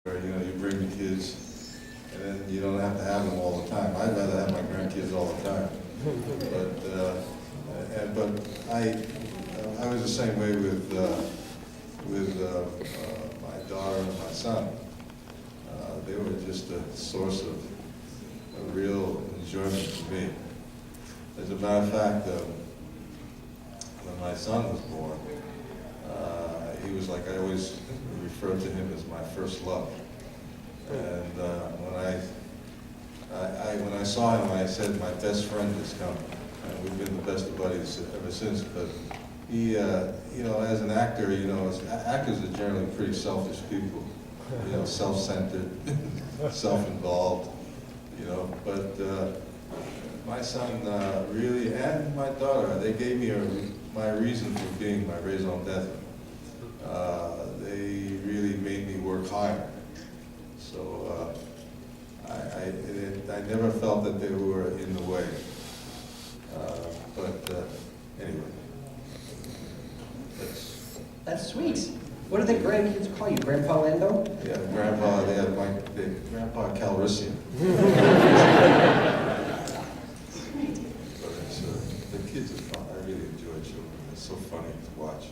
Or, you bring the kids, and then you don't have to have them all the time. I'd rather have my grandkids all the time. But I was the same way with my daughter and my son. They were just a source of a real enjoyment for me. As a matter of fact, when my son was born, he was like, I always referred to him as my first love. And when I saw him, I said, my best friend has come. And we've been the best of buddies ever since. But he, as an actor, actors are generally pretty selfish people. Self-centered, self-involved, But my son really, and my daughter, they gave me my reason for being my raison d'etre. They really made me work hard. So I never felt that they were in the way. Anyway, that's sweet. What do the grandkids call you, Grandpa Lando? Yeah, Grandpa. They had Grandpa Calrissian. But the kids are fun. I really enjoy children. It's so funny to watch.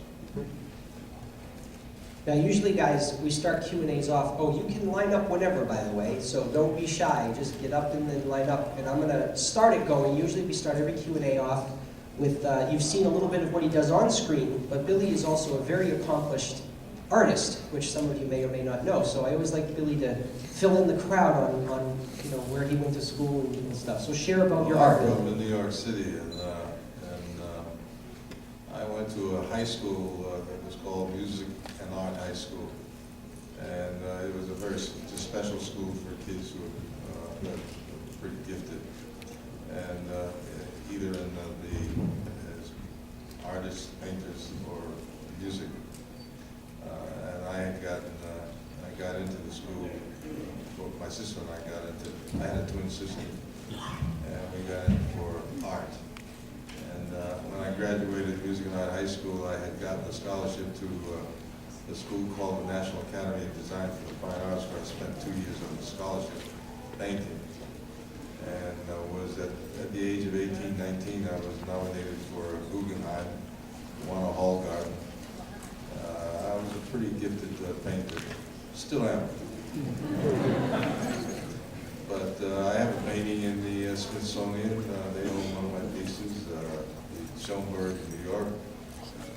Now, usually, guys, we start Q&As off. Oh, you can line up whenever, by the way, so don't be shy. Just get up and then line up. And I'm going to start it going. Usually, we start every Q&A off with, you've seen a little bit of what he does on screen, but Billy is also a very accomplished artist, which some of you may or may not know. So I always like Billy to fill in the crowd on where he went to school and stuff. So share about your art. I grew up in New York City, and I went to a high school that was called Music and Art High School, and it was a special school for kids who were pretty gifted, and either in as artists, painters, or music. And I got into the school. My sister and I had a twin sister, and we got in for art. And when I graduated Music and Art High School, I had gotten a scholarship to a school called the National Academy of Design for the Fine Arts, where I spent 2 years on the scholarship painting. And was at the age of 18, 19, I was nominated for a Guggenheim, won a Hall Garden. I was a pretty gifted painter, still am. But I have a painting in the Smithsonian. They own one of my pieces, the Schoenberg in New York,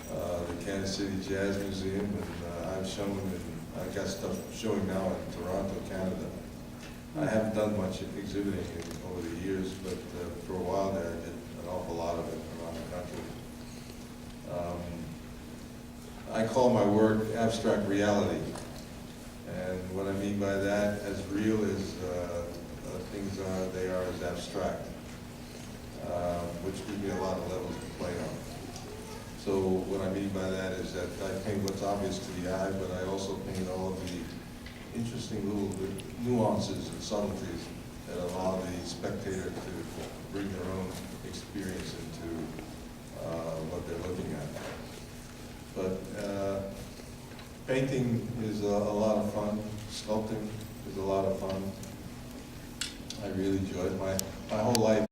the Kansas City Jazz Museum, and I've shown, and I've got stuff showing now in Toronto, Canada. I haven't done much exhibiting over the years, but for a while there, I did an awful lot of it around the country. I call my work abstract reality, and what I mean by that, as real as things are, they are as abstract, which gives me a lot of levels to play on. So what I mean by that is that I paint what's obvious to the eye, but I also paint all of the interesting little nuances and subtleties that allow the spectator to bring their own experience into what they're looking at. But painting is a lot of fun. Sculpting is a lot of fun. I really enjoy it. My whole life